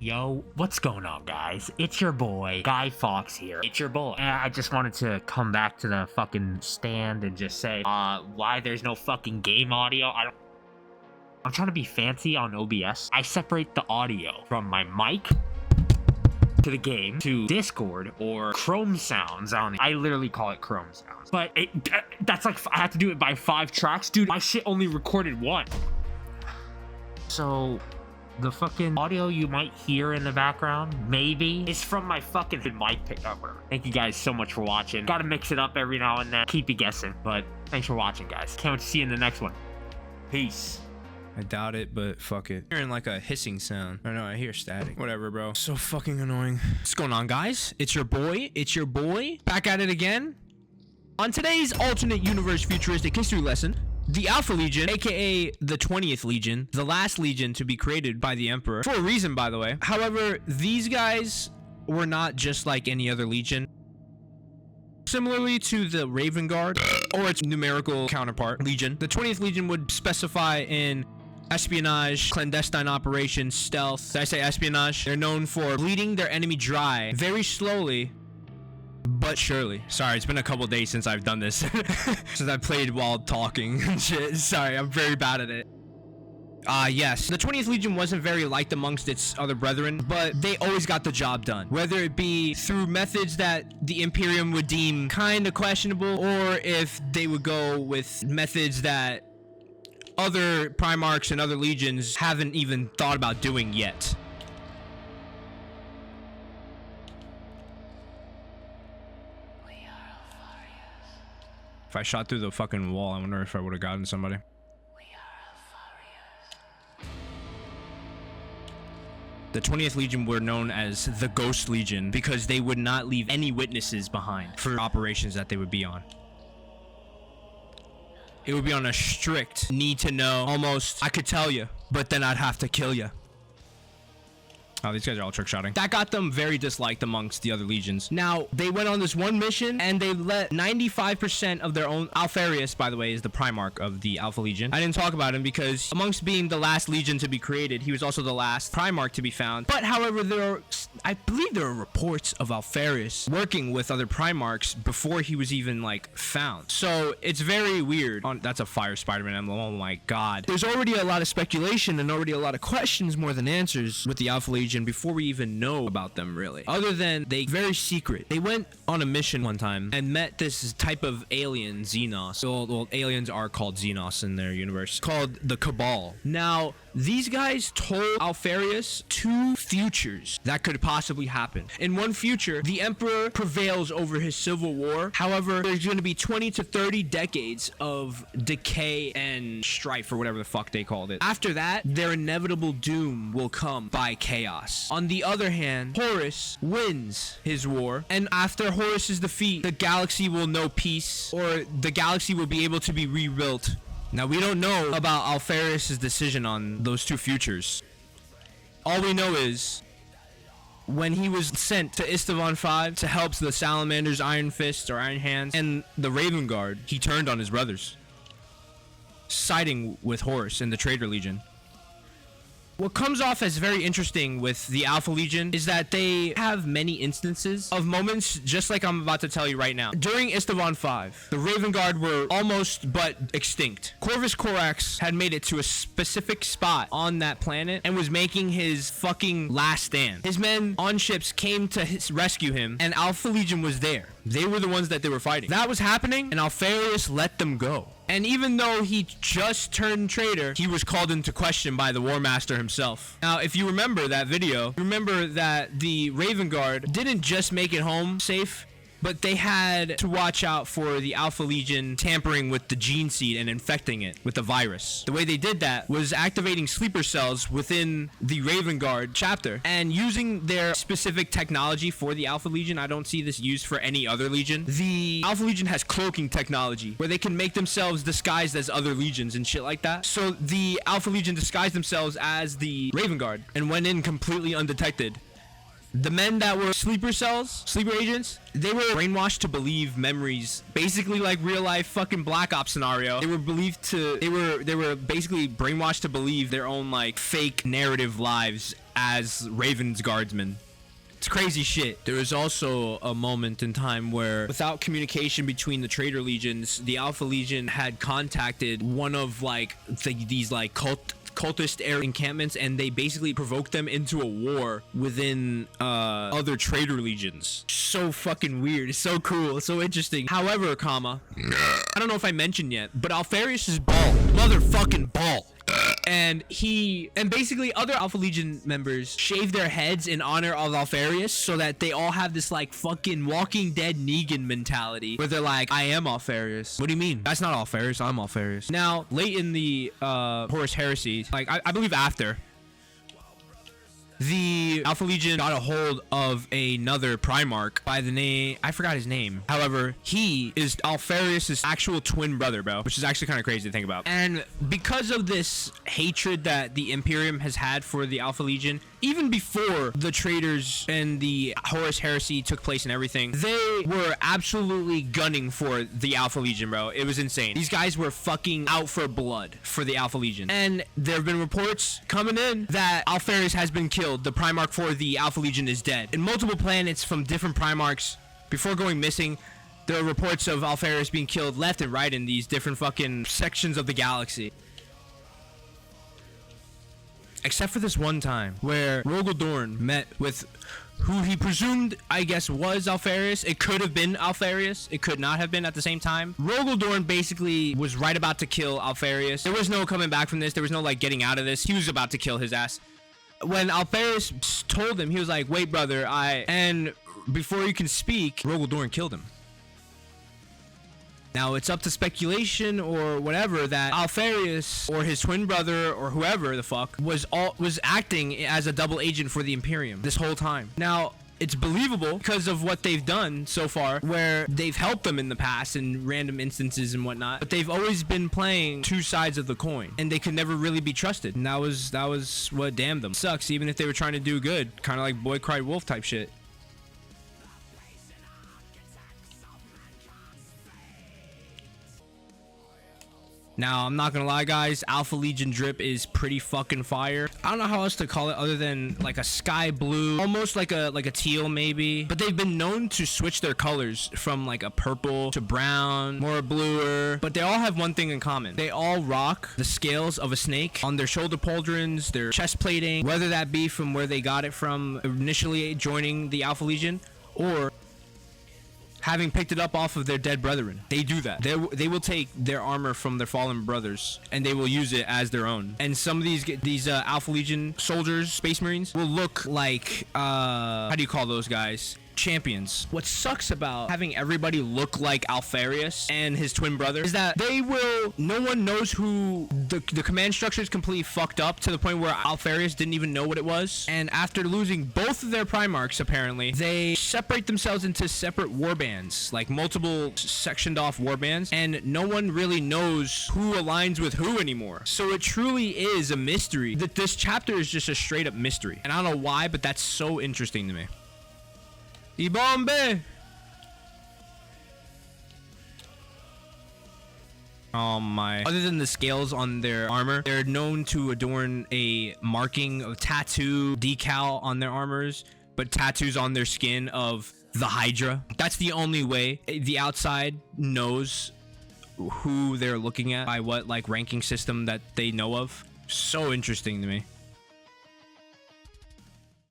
Yo, what's going on, guys? It's your boy, Guy Fox here. It's your boy. And I just wanted to come back to the fucking stand and just say, why there's no fucking game audio. I'm trying to be fancy on OBS. I separate the audio from my mic to the game to Discord or Chrome sounds. I literally call it Chrome sounds. But that's like, I have to do it by 5 tracks. Dude, my shit only recorded 1. So the fucking audio you might hear in the background, maybe, is from my fucking mic pickup. Thank you guys so much for watching. Gotta mix it up every now and then. Keep you guessing, but thanks for watching, guys. Can't wait to see you in the next one. Peace. I doubt it, but fuck it. Hearing like a hissing sound. I know, I hear static. Whatever, bro. So fucking annoying. What's going on, guys? It's your boy. Back at it again. On today's alternate universe futuristic history lesson, the Alpha Legion, aka the 20th Legion, the last Legion to be created by the Emperor, for a reason, by the way. However, these guys were not just like any other Legion. Similarly to the Raven Guard, or its numerical counterpart, Legion, the 20th Legion would specify in espionage, clandestine operations, stealth. Did I say espionage? They're known for bleeding their enemy dry very slowly but surely. Sorry, it's been a couple days since I've done this. Since I played while talking and shit. Sorry, I'm very bad at it. Yes, the 20th Legion wasn't very liked amongst its other brethren, but they always got the job done. Whether it be through methods that the Imperium would deem kind of questionable, or if they would go with methods that other Primarchs and other Legions haven't even thought about doing yet. If I shot through the fucking wall, I wonder if I would have gotten somebody. The 20th Legion were known as the Ghost Legion because they would not leave any witnesses behind for operations that they would be on. It would be on a strict need to know, almost, I could tell you, but then I'd have to kill you. Oh, these guys are all trick shotting. That got them very disliked amongst the other legions. Now, they went on this one mission and they let 95% of their own... Alpharius, by the way, is the Primarch of the Alpha Legion. I didn't talk about him because amongst being the last legion to be created, he was also the last Primarch to be found. But however, I believe there are reports of Alpharius working with other Primarchs before he was even like found. So it's very weird. That's a fire Spider-Man emblem. Oh my god. There's already a lot of speculation and already a lot of questions more than answers with the Alpha Legion before we even know about them, really. Other than they very secret. They went on a mission one time and met this type of alien, Xenos. Well, aliens are called Xenos in their universe, called the Cabal. Now, these guys told Alpharius 2 futures that could possibly happen. In one future, the Emperor prevails over his civil war. However, there's going to be 20 to 30 decades of decay and strife, or whatever the fuck they called it. After that, their inevitable doom will come by chaos. On the other hand, Horus wins his war, and after Horus's defeat, the galaxy will know peace, or the galaxy will be able to be rebuilt. Now, we don't know about Alpharius' decision on those 2 futures. All we know is, when he was sent to Isstvan 5 to help the Salamanders, Iron Fists, or Iron Hands, and the Raven Guard, he turned on his brothers, siding with Horus and the Traitor Legion. What comes off as very interesting with the Alpha Legion is that they have many instances of moments just like I'm about to tell you right now. During Isstvan 5, the Raven Guard were almost but extinct. Corvus Corax had made it to a specific spot on that planet and was making his fucking last stand. His men on ships came to rescue him, and Alpha Legion was there. They were the ones that they were fighting. That was happening, and Alpharius let them go. And even though he just turned traitor, he was called into question by the War Master himself. Now, if you remember that video, remember that the Raven Guard didn't just make it home safe, but they had to watch out for the Alpha Legion tampering with the gene seed and infecting it with the virus. The way they did that was activating sleeper cells within the Raven Guard chapter and using their specific technology for the Alpha Legion. I don't see this used for any other Legion. The Alpha Legion has cloaking technology where they can make themselves disguised as other legions and shit like that. So the Alpha Legion disguised themselves as the Raven Guard and went in completely undetected The men that were sleeper cells, sleeper agents, they were brainwashed to believe memories, basically like real life fucking Black Ops scenario. They were basically brainwashed to believe their own like fake narrative lives as Raven's guardsmen. It's crazy shit. There was also a moment in time where, without communication between the traitor legions, the Alpha Legion had contacted one of like these like cultist air encampments, and they basically provoked them into a war within other traitor legions. So fucking weird. It's so cool. It's so interesting. However, I don't know if I mentioned yet, but Alpharius is bald. Motherfucking bald. And basically other Alpha Legion members shave their heads in honor of Alpharius, so that they all have this like fucking Walking Dead Negan mentality where they're like, I am Alpharius. What do you mean? That's not Alpharius. I'm Alpharius. Now, late in the Horus Heresy, like I believe after, the Alpha Legion got a hold of another Primarch by the name, I forgot his name. However, he is Alpharius' actual twin brother, bro, which is actually kind of crazy to think about. And because of this hatred that the Imperium has had for the Alpha Legion, even before the traitors and the Horus Heresy took place and everything, they were absolutely gunning for the Alpha Legion, bro. It was insane. These guys were fucking out for blood for the Alpha Legion. And there have been reports coming in that Alpharius has been killed. The Primarch for the Alpha Legion is dead. In multiple planets from different Primarchs, before going missing, there are reports of Alpharius being killed left and right in these different fucking sections of the galaxy. Except for this one time where Rogel Dorn met with who he presumed, I guess, was Alpharius. It could have been Alpharius. It could not have been at the same time. Rogel Dorn basically was right about to kill Alpharius. There was no coming back from this. There was no like getting out of this. He was about to kill his ass. When Alpharius told him, he was like, wait, brother, and before you can speak, Rogel Dorn killed him. Now, it's up to speculation or whatever that Alpharius or his twin brother or whoever the fuck was acting as a double agent for the Imperium this whole time. Now, it's believable because of what they've done so far, where they've helped them in the past in random instances and whatnot, but they've always been playing two sides of the coin, and they could never really be trusted. And that was what damned them. Sucks, even if they were trying to do good, kind of like Boy Cried Wolf type shit. Now, I'm not gonna lie, guys, Alpha Legion drip is pretty fucking fire. I don't know how else to call it other than like a sky blue, almost like a teal maybe. But they've been known to switch their colors from like a purple to brown, more bluer. But they all have one thing in common. They all rock the scales of a snake on their shoulder pauldrons, their chest plating, whether that be from where they got it from initially joining the Alpha Legion, or having picked it up off of their dead brethren. They do that. They will take their armor from their fallen brothers and they will use it as their own. And some of these Alpha Legion soldiers, Space Marines, will look like how do you call those guys? Champions. What sucks about having everybody look like Alpharius and his twin brother is that no one knows who the command structure is completely fucked up to the point where Alpharius didn't even know what it was. And after losing both of their Primarchs, apparently, they separate themselves into separate warbands, like multiple sectioned off warbands, and no one really knows who aligns with who anymore. So it truly is a mystery. That this chapter is just a straight up mystery. And I don't know why, but that's so interesting to me. Ibombe! Oh my. Other than the scales on their armor, they're known to adorn a marking, a tattoo, decal on their armors, but tattoos on their skin of the Hydra. That's the only way the outside knows who they're looking at, by what like ranking system that they know of. So interesting to me.